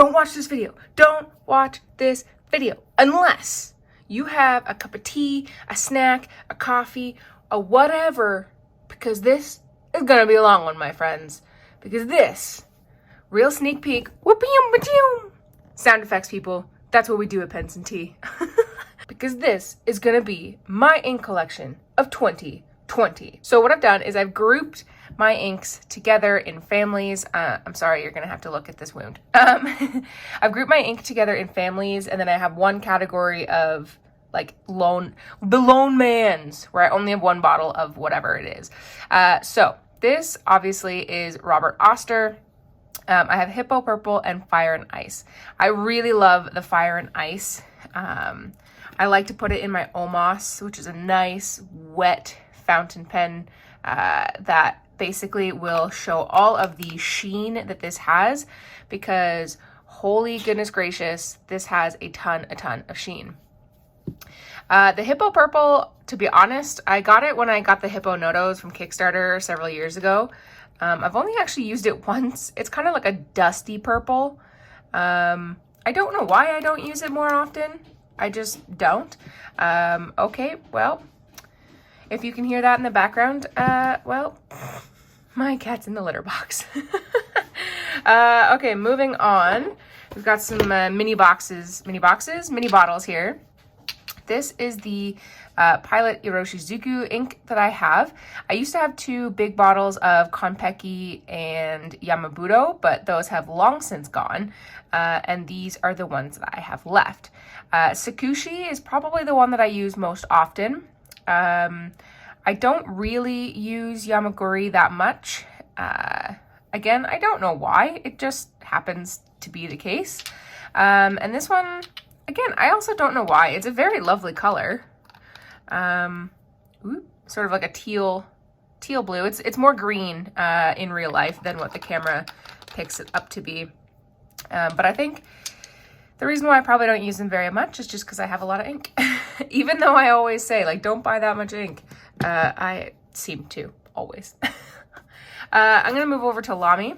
don't watch this video. Don't watch this video unless you have a cup of tea, a snack, a coffee, a whatever, because this is gonna be a long one, my friends. Because this, real sneak peek, whoop-a-yum-ba-doom. Sound effects, people. That's what we do at Pens and Tea. Because this is gonna be my ink collection of 2020. So what I've done is I've grouped my inks together in families. I'm sorry, you're gonna have to look at this wound. I've grouped my ink together in families, and then I have one category of like the lone man's, where I only have one bottle of whatever it is. So this obviously is Robert Oster. I have Hippo Purple and Fire and Ice. I really love the Fire and Ice. I like to put it in my Omos, which is a nice wet fountain pen that basically will show all of the sheen that this has, because holy goodness gracious, this has a ton of sheen. The Hippo Purple, to be honest, I got it when I got the Hippo Notos from Kickstarter several years ago. I've only actually used it once. It's kind of like a dusty purple. I don't know why I don't use it more often. I just don't. Okay, well, if you can hear that in the background, well, my cat's in the litter box. Okay, moving on. We've got some mini bottles here. This is the Pilot Iroshizuku ink that I have. I used to have 2 big bottles of Konpeki and Yamabudo, but those have long since gone. And these are the ones that I have left. Sakushi is probably the one that I use most often. I don't really use Yamaguri that much. Again, I don't know why. It just happens to be the case. And this one, again, I also don't know why. It's a very lovely color. Sort of like a teal blue. It's more green in real life than what the camera picks it up to be. But I think the reason why I probably don't use them very much is just because I have a lot of ink. Even though I always say, like, don't buy that much ink. I seem to, always. I'm going to move over to Lamy.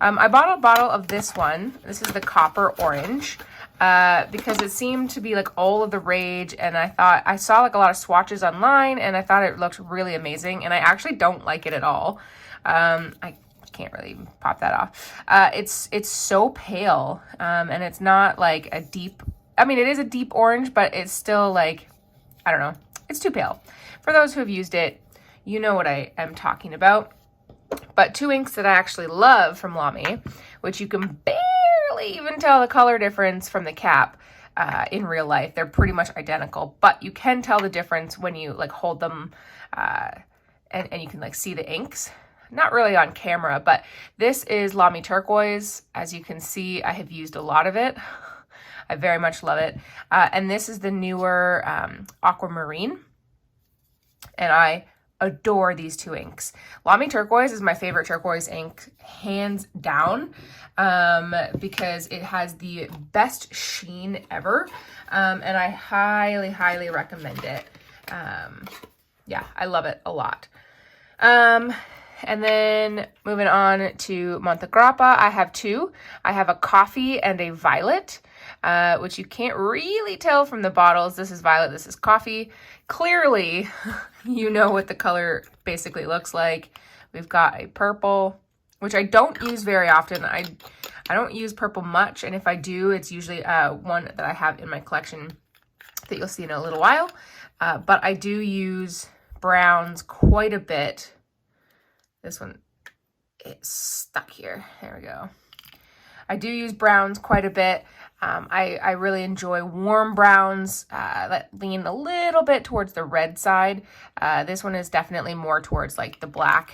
I bought a bottle of this one. This is the Copper Orange. Because it seemed to be like all of the rage, and I saw like a lot of swatches online, and I thought it looked really amazing, and I actually don't like it at all. I can't really even pop that off. It's so pale, and it's not like a deep, I mean, it is a deep orange, but it's still like, I don't know, it's too pale. For those who have used it, you know what I am talking about. But 2 inks that I actually love from Lamy, which you can barely even tell the color difference from the cap in real life. They're pretty much identical, but you can tell the difference when you like hold them and you can like see the inks. Not really on camera, but this is Lamy Turquoise. As you can see, I have used a lot of it. I very much love it. And this is the newer Aquamarine. And I adore these 2 inks. Lamy Turquoise is my favorite turquoise ink, hands down, because it has the best sheen ever, and I highly recommend it. Yeah, I love it a lot. And then moving on to Montegrappa, I have 2. I have a coffee and a violet, which you can't really tell from the bottles. This is violet, this is coffee. Clearly, you know what the color basically looks like. We've got a purple, which I don't use very often. I don't use purple much, and if I do, it's usually one that I have in my collection that you'll see in a little while. But I do use browns quite a bit. This one, it's stuck here. There we go. I do use browns quite a bit. I really enjoy warm browns that lean a little bit towards the red side. This one is definitely more towards like the black,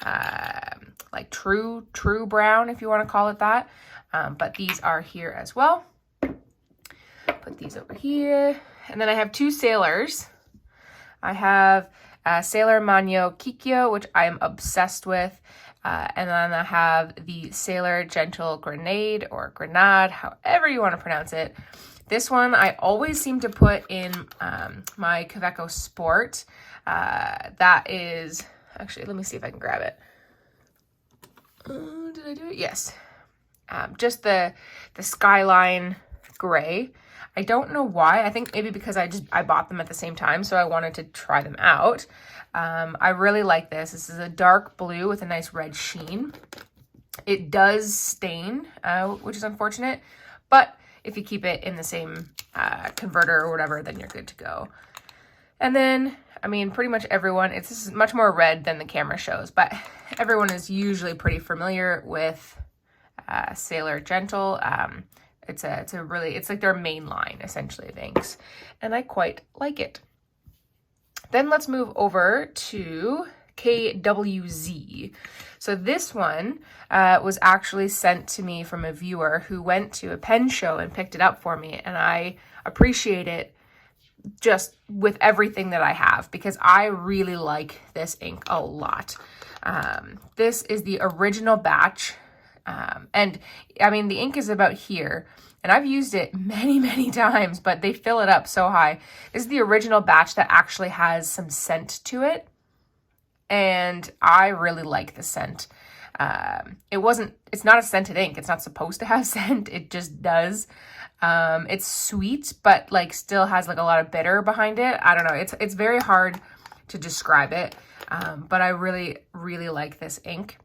like true brown, if you want to call it that. But these are here as well. Put these over here. And then I have 2 Sailors. I have Sailor Magno Kikyo, which I'm obsessed with. And then I have the Sailor Gentle Grenade or Grenade, however you want to pronounce it. This one I always seem to put in my Kaweco Sport. That is, actually, let me see if I can grab it. Did I do it? Yes. just the Skyline gray. I don't know why. I think maybe because I bought them at the same time, so I wanted to try them out. I really like this. This is a dark blue with a nice red sheen. It does stain, which is unfortunate, but if you keep it in the same converter or whatever, then you're good to go. And then, I mean, pretty much everyone, this is much more red than the camera shows, but everyone is usually pretty familiar with Sailor Gentle. It's like their main line, essentially, of inks, and I quite like it. Then let's move over to KWZ. So this one was actually sent to me from a viewer who went to a pen show and picked it up for me, and I appreciate it just with everything that I have, because I really like this ink a lot. This is the original batch, and I mean, the ink is about here, and I've used it many, many times, but they fill it up so high. This is the original batch that actually has some scent to it, and I really like the scent. It's not a scented ink. It's not supposed to have scent. It just does. It's sweet, but like still has like a lot of bitter behind it. I don't know. It's very hard to describe it. But I really, really like this ink.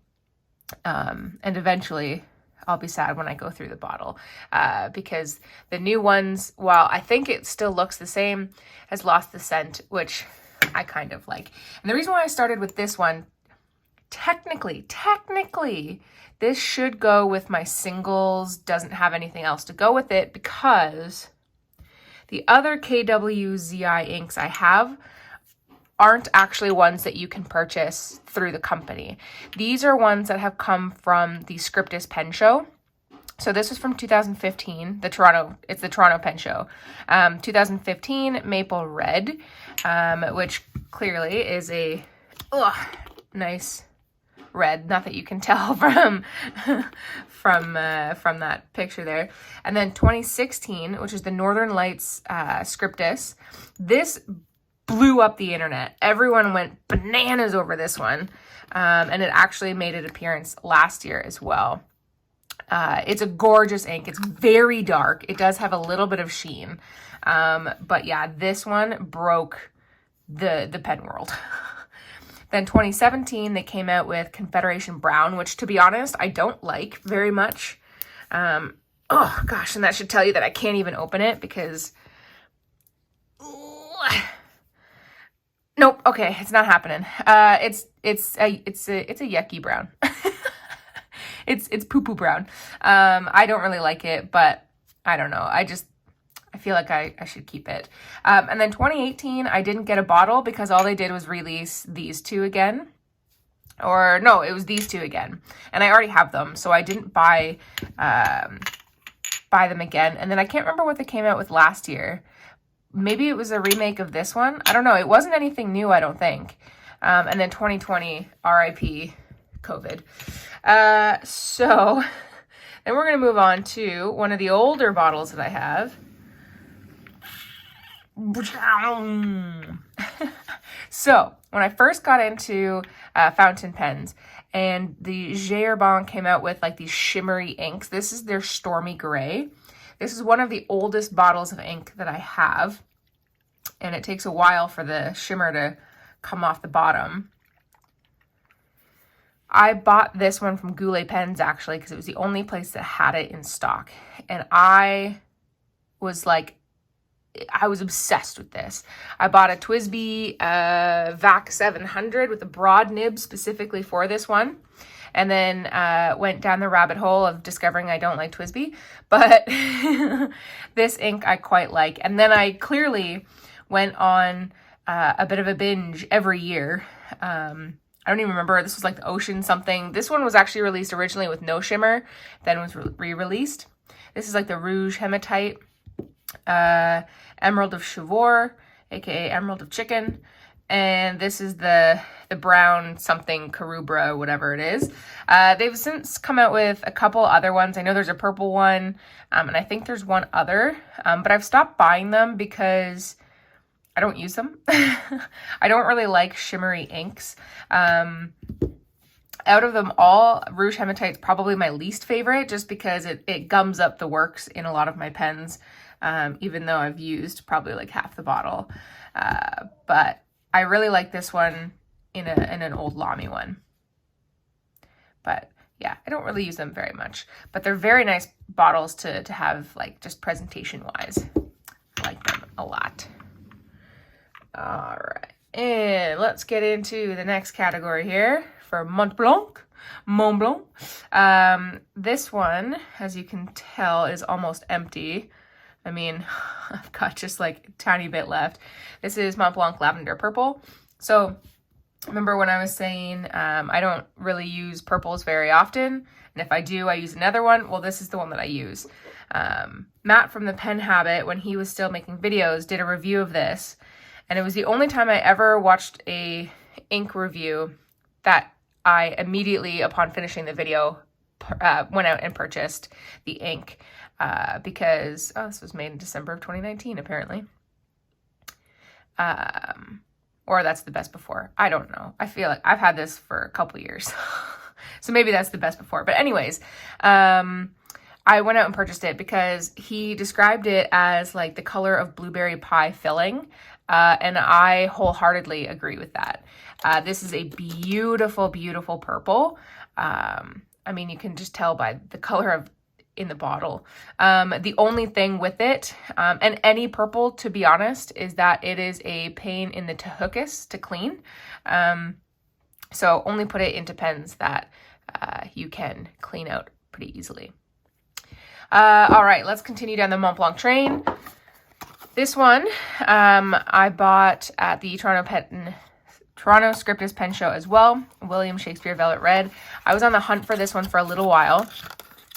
And eventually I'll be sad when I go through the bottle, because the new ones, while I think it still looks the same, has lost the scent, which I kind of like. And the reason why I started with this one, technically, this should go with my singles, doesn't have anything else to go with it, because the other KWZI inks I have aren't actually ones that you can purchase through the company. These are ones that have come from the Scriptus Pen Show. So this was from 2015, it's the Toronto Pen Show. 2015 Maple Red, which clearly is a nice red, not that you can tell from that picture there. And then 2016, which is the Northern Lights Scriptus. This blew up the internet. Everyone went bananas over this one, and it actually made an appearance last year as well. It's a gorgeous ink. It's very dark. It does have a little bit of sheen, but yeah, this one broke the pen world. Then 2017, they came out with Confederation Brown, which, to be honest, I don't like very much. Oh gosh, and that should tell you that I can't even open it because nope. Okay, it's not happening. It's a yucky brown. it's poo-poo brown. I don't really like it, but I don't know. I feel like I should keep it. And then 2018, I didn't get a bottle because all they did was release these two again. Or no, it was these two again. And I already have them, so I didn't buy them again. And then I can't remember what they came out with last year. Maybe it was a remake of this one. I don't know. It wasn't anything new, I don't think. And then 2020, RIP COVID. So then we're going to move on to one of the older bottles that I have. So when I first got into fountain pens, and the J.Herbin came out with like these shimmery inks, this is their Stormy Gray. This is one of the oldest bottles of ink that I have, and it takes a while for the shimmer to come off the bottom. I bought this one from Goulet Pens, actually, because it was the only place that had it in stock, and I was obsessed with this. I bought a TWSBI VAC 700 with a broad nib specifically for this one, and then went down the rabbit hole of discovering I don't like TWSBI, but this ink I quite like. And then I clearly went on a bit of a binge every year. I don't even remember. This was like the Ocean something. This one was actually released originally with no shimmer, then was re-released. This is like the Rouge Hematite. Emerald of Chivor, aka Emerald of Chicken, and this is the brown something Carubra, whatever it is. They've since come out with a couple other ones. I know there's a purple one, and I think there's one other, but I've stopped buying them because I don't use them. I don't really like shimmery inks. Out of them all, Rouge Hematite's probably my least favorite, just because it gums up the works in a lot of my pens, even though I've used probably like half the bottle. But I really like this one in an old Lamy one. But yeah, I don't really use them very much. But they're very nice bottles to have, like, just presentation-wise. I like them a lot. All right. And let's get into the next category here for Montblanc. This one, as you can tell, is almost empty. I mean, I've got just like a tiny bit left. This is Montblanc Lavender Purple. So remember when I was saying I don't really use purples very often, and if I do, I use another one. Well, this is the one that I use. Matt from the Pen Habit, when he was still making videos, did a review of this, and it was the only time I ever watched a ink review that I immediately, upon finishing the video, went out and purchased the ink because, this was made in December of 2019, apparently. Or that's the best before. I don't know. I feel like I've had this for a couple years. So maybe that's the best before. But anyways, I went out and purchased it because he described it as like the color of blueberry pie filling. And I wholeheartedly agree with that. This is a beautiful, beautiful purple. I mean, you can just tell by the color of in the bottle. The only thing with it, and any purple, to be honest, is that it is a pain in the tehucus to clean. So only put it into pens that you can clean out pretty easily. All right, let's continue down the Montblanc train. This one I bought at the Toronto Scriptus Pen Show as well. William Shakespeare Velvet Red. I was on the hunt for this one for a little while,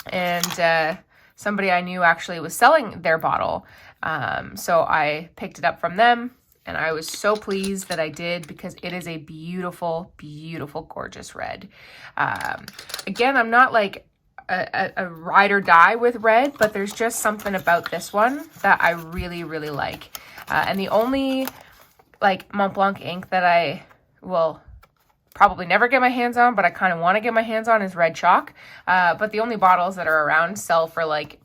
and somebody I knew actually was selling their bottle. So I picked it up from them, and I was so pleased that I did because it is a beautiful, beautiful, gorgeous red. Again, I'm not like a ride or die with red, but there's just something about this one that I really, really like. And the only like Montblanc ink that I will probably never get my hands on, but I kind of want to get my hands on, is red chalk. But the only bottles that are around sell for like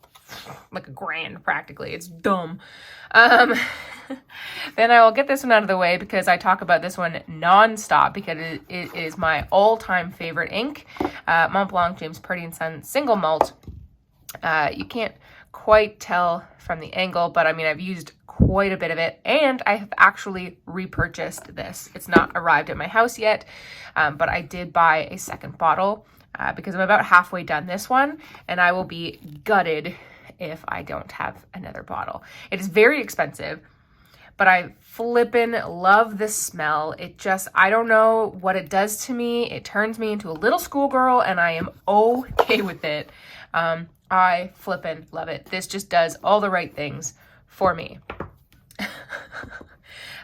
$1,000 practically. It's dumb. Then I will get this one out of the way because I talk about this one nonstop because it is my all-time favorite ink. Montblanc James Purdy & Son single malt. You can't quite tell from the angle, but I mean, I've used quite a bit of it, and I have actually repurchased this. It's not arrived at my house yet, but I did buy a second bottle because I'm about halfway done this one, and I will be gutted if I don't have another bottle. It is very expensive, but I flippin' love the smell. It just, I don't know what it does to me. It turns me into a little schoolgirl, and I am okay with it. I flippin' love it. This just does all the right things for me.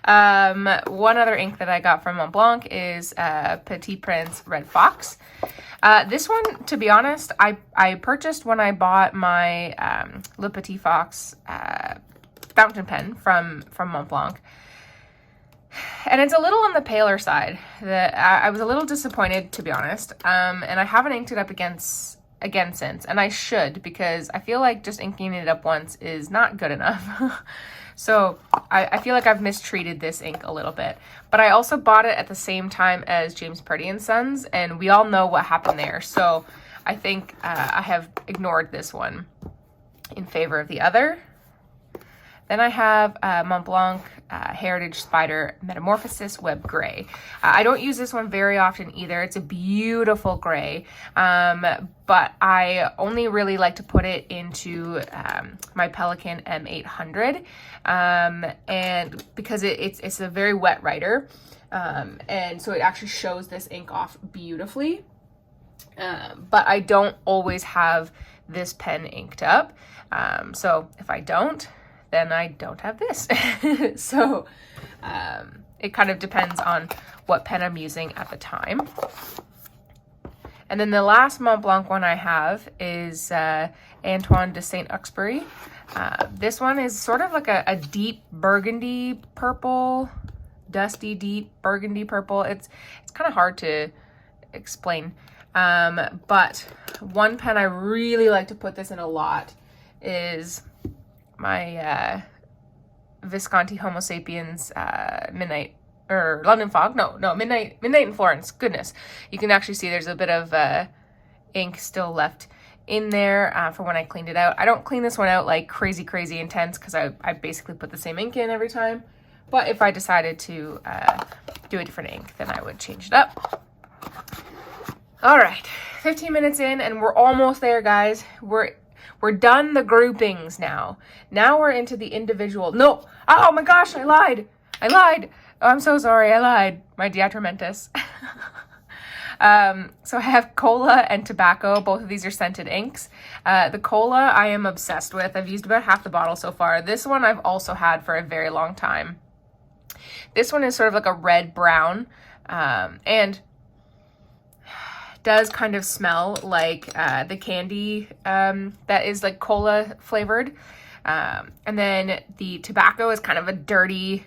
One other ink that I got from Montblanc is Petit Prince Red Fox. This one, to be honest, I purchased when I bought my Le Petit Fox fountain pen from Montblanc. And it's a little on the paler side. I was a little disappointed, to be honest. And I haven't inked it up again since. And I should, because I feel like just inking it up once is not good enough. So I feel like I've mistreated this ink a little bit. But I also bought it at the same time as James Purdy & Sons, and we all know what happened there. So I think I have ignored this one in favor of the other. Then I have Montblanc Heritage Spider Metamorphosis Web Gray. I don't use this one very often either. It's a beautiful gray, but I only really like to put it into my Pelikan M800, and because it's a very wet writer, and so it actually shows this ink off beautifully. But I don't always have this pen inked up, so if I don't, then I don't have this. So it kind of depends on what pen I'm using at the time. And then the last Montblanc one I have is Antoine de Saint-Exupéry. This one is sort of like a deep burgundy purple, dusty deep burgundy purple. It's kind of hard to explain. But one pen I really like to put this in a lot is my Visconti Homo Sapiens Midnight, or London Fog. No, Midnight in Florence. Goodness. You can actually see there's a bit of ink still left in there for when I cleaned it out. I don't clean this one out like crazy intense because I basically put the same ink in every time. But if I decided to do a different ink, then I would change it up. All right, 15 minutes in and we're almost there, guys. We're done the groupings now. Now we're into the individual. No, oh my gosh, I lied. Oh, I'm so sorry, I lied. My Atramentis. So I have cola and tobacco. Both of these are scented inks. The cola I am obsessed with. I've used about half the bottle so far. This one I've also had for a very long time. This one is sort of like a red-brown, and does kind of smell like the candy that is like cola flavored. And then the tobacco is kind of a dirty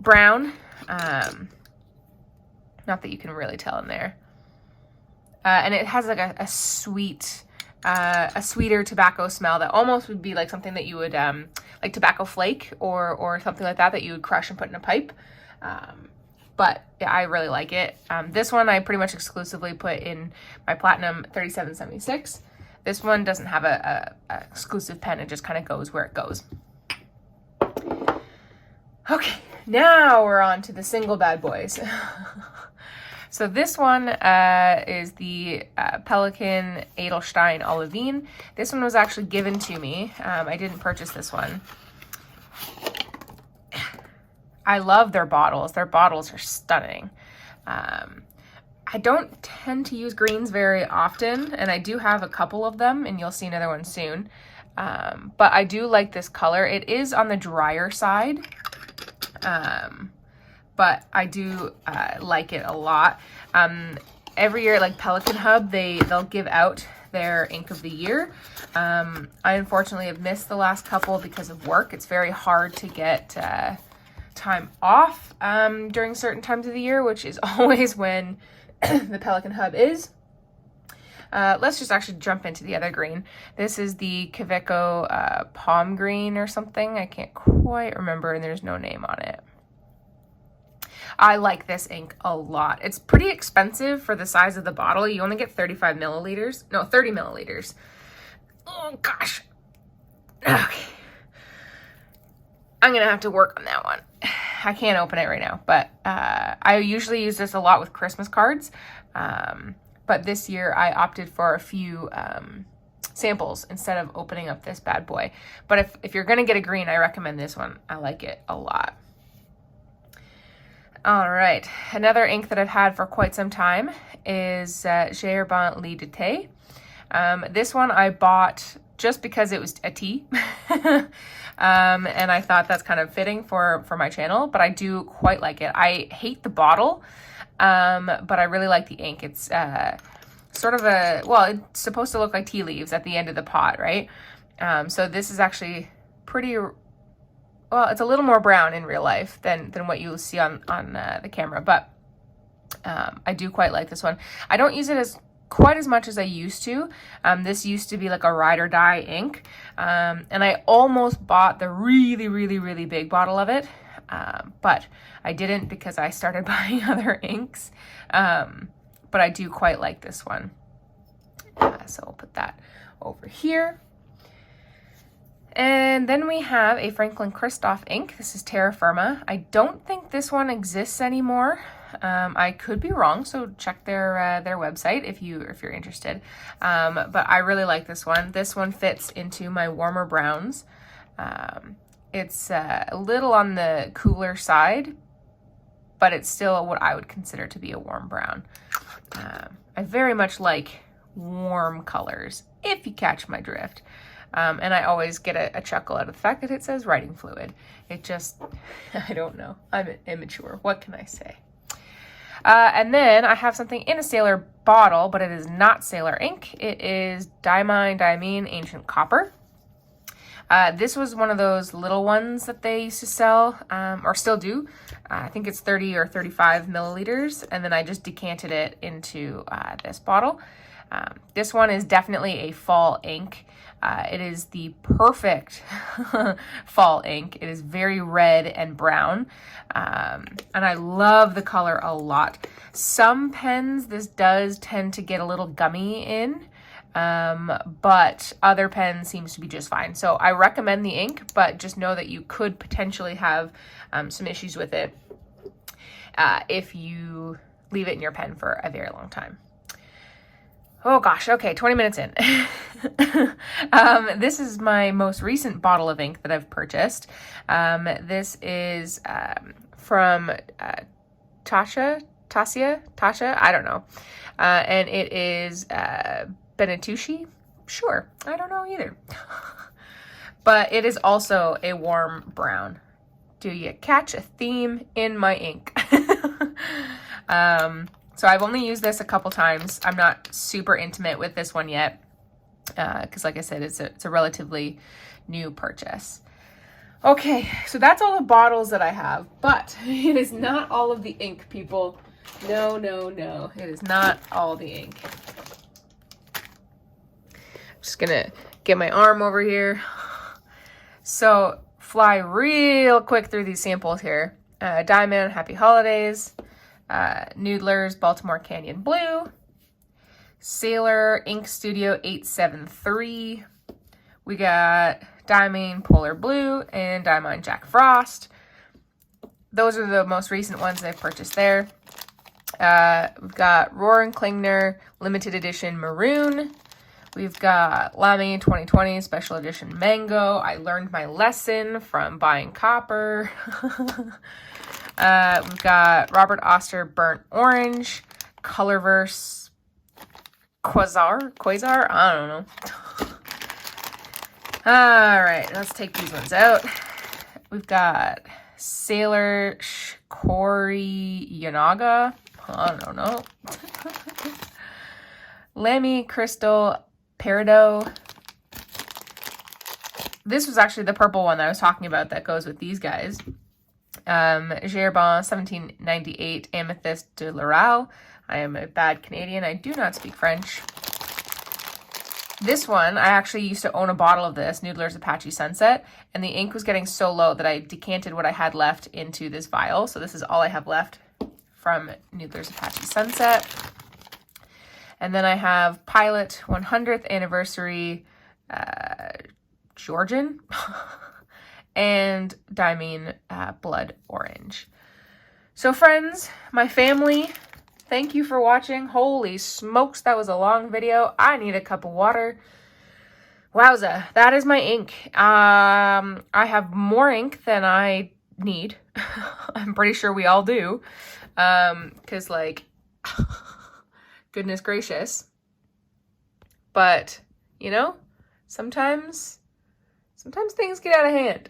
brown. Not that you can really tell in there. And it has like a sweeter tobacco smell that almost would be like something that you would, like tobacco flake or something like that you would crush and put in a pipe. But yeah, I really like it. This one I pretty much exclusively put in my Platinum 3776. This one doesn't have a exclusive pen. It just kind of goes where it goes. Okay, now we're on to the single bad boys. So this one is the Pelikan Edelstein Olivine. This one was actually given to me. I didn't purchase this one. I love their bottles. Their bottles are stunning. I don't tend to use greens very often, and I do have a couple of them, and you'll see another one soon. But I do like this color. It is on the drier side, but I do like it a lot. Every year, like Pelikan Hub, they'll give out their ink of the year. I unfortunately have missed the last couple because of work. It's very hard to get time off during certain times of the year, which is always when the Pelikan Hub is. Let's just actually jump into the other green. This is the Kaveco Palm Green or something. I can't quite remember, and there's no name on it. I like this ink a lot. It's pretty expensive for the size of the bottle. You only get 35 milliliters. No, 30 milliliters. Oh, gosh. Okay. I'm going to have to work on that one. I can't open it right now, but I usually use this a lot with Christmas cards. But this year I opted for a few samples instead of opening up this bad boy. But if you're going to get a green, I recommend this one. I like it a lot. All right, another ink that I've had for quite some time is J.Herbin Lit d'été. This one I bought just because it was a tea. And I thought that's kind of fitting for my channel, but I do quite like it. I hate the bottle, but I really like the ink. It's sort of it's supposed to look like tea leaves at the end of the pot, right? So this is actually pretty... Well, it's a little more brown in real life than what you'll see on the camera, but I do quite like this one. I don't use it quite as much as I used to. This used to be like a ride or die ink, and I almost bought the really big bottle of it, but I didn't because I started buying other inks, but I do quite like this one. So I'll put that over here. And then we have a Franklin Christoph ink. This is Terra Firma. I don't think this one exists anymore. I could be wrong, so check their website if you're interested. But I really like this one. This one fits into my warmer browns. It's a little on the cooler side, but it's still what I would consider to be a warm brown. I very much like warm colors, if you catch my drift. And I always get a chuckle out of the fact that it says writing fluid. It just, I don't know. I'm immature. What can I say? And then I have something in a Sailor bottle, but it is not Sailor ink. It is Diamine Ancient Copper. This was one of those little ones that they used to sell, or still do. I think it's 30 or 35 milliliters, and then I just decanted it into this bottle. This one is definitely a fall ink. It is the perfect fall ink. It is very red and brown, and I love the color a lot. Some pens, this does tend to get a little gummy in, but other pens seems to be just fine. So I recommend the ink, but just know that you could potentially have some issues with it if you leave it in your pen for a very long time. Oh gosh, okay, 20 minutes in. This is my most recent bottle of ink that I've purchased. This is from Tasha, I don't know. And it is Benetouchi? Sure, I don't know either. But it is also a warm brown. Do you catch a theme in my ink? So I've only used this a couple times. I'm not super intimate with this one yet, because like I said, it's a relatively new purchase. Okay, so that's all the bottles that I have, but it is not all of the ink, people. No, no, no, it is not all the ink. I'm just gonna get my arm over here. So fly real quick through these samples here. Diamond, Happy Holidays. Noodler's Baltimore Canyon Blue, Sailor Ink Studio 873. We got Diamond Polar Blue and Diamond Jack Frost. Those are the most recent ones I've purchased there. We've got Rohr and Klingner Limited Edition Maroon. We've got Lamy 2020 Special Edition Mango. I learned my lesson from buying copper. We've got Robert Oster Burnt Orange, Colorverse Quasar? I don't know. All right, let's take these ones out. We've got Sailor Shikori Yanaga. I don't know. Lamy Crystal Peridot. This was actually the purple one that I was talking about that goes with these guys. J.Herbin 1798 Amethyst de L'Oral. I am a bad Canadian. I do not speak French. This one, I actually used to own a bottle of this, Noodler's Apache Sunset, and the ink was getting so low that I decanted what I had left into this vial. So this is all I have left from Noodler's Apache Sunset. And then I have Pilot 100th Anniversary Georgian. And Diamine Blood Orange. So friends, my family, thank you for watching. Holy smokes, that was a long video. I need a cup of water. Wowza, that is my ink. I have more ink than I need. I'm pretty sure we all do. Because like, goodness gracious. But, you know, sometimes things get out of hand.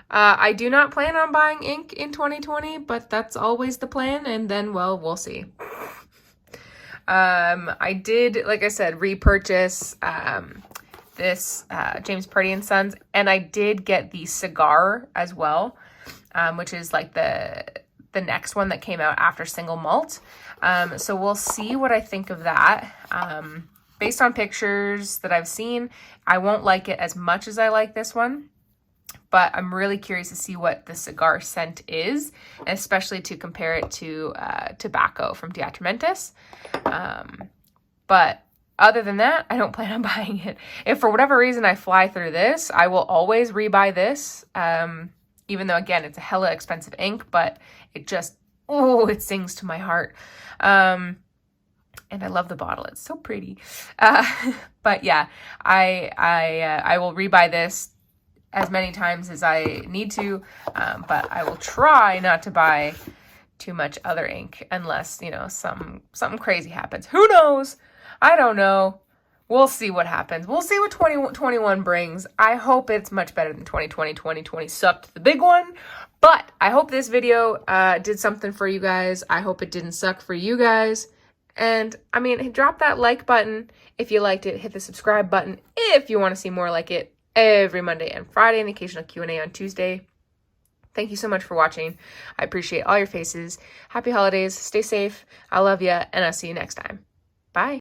I do not plan on buying ink in 2020, but that's always the plan, and then, well, we'll see. I did, like I said, repurchase this James Purdy & Sons, and I did get the cigar as well, which is like the next one that came out after Single Malt. So we'll see what I think of that. Based on pictures that I've seen, I won't like it as much as I like this one, but I'm really curious to see what the cigar scent is, especially to compare it to tobacco from Atramentis. But other than that, I don't plan on buying it. If for whatever reason I fly through this, I will always rebuy this, even though, again, it's a hella expensive ink, but it just, oh, it sings to my heart. And I love the bottle. It's so pretty. But yeah, I will rebuy this as many times as I need to, but I will try not to buy too much other ink unless, you know, something crazy happens. Who knows? I don't know. We'll see what happens. We'll see what 2021 brings. I hope it's much better than 2020. 2020 sucked, the big one. But I hope this video did something for you guys. I hope it didn't suck for you guys. And, I mean, drop that like button if you liked it. Hit the subscribe button if you want to see more like it. every Monday and Friday, and the occasional Q&A on Tuesday. Thank you so much for watching. I appreciate all your faces. Happy holidays. Stay safe. I love you, and I'll see you next time.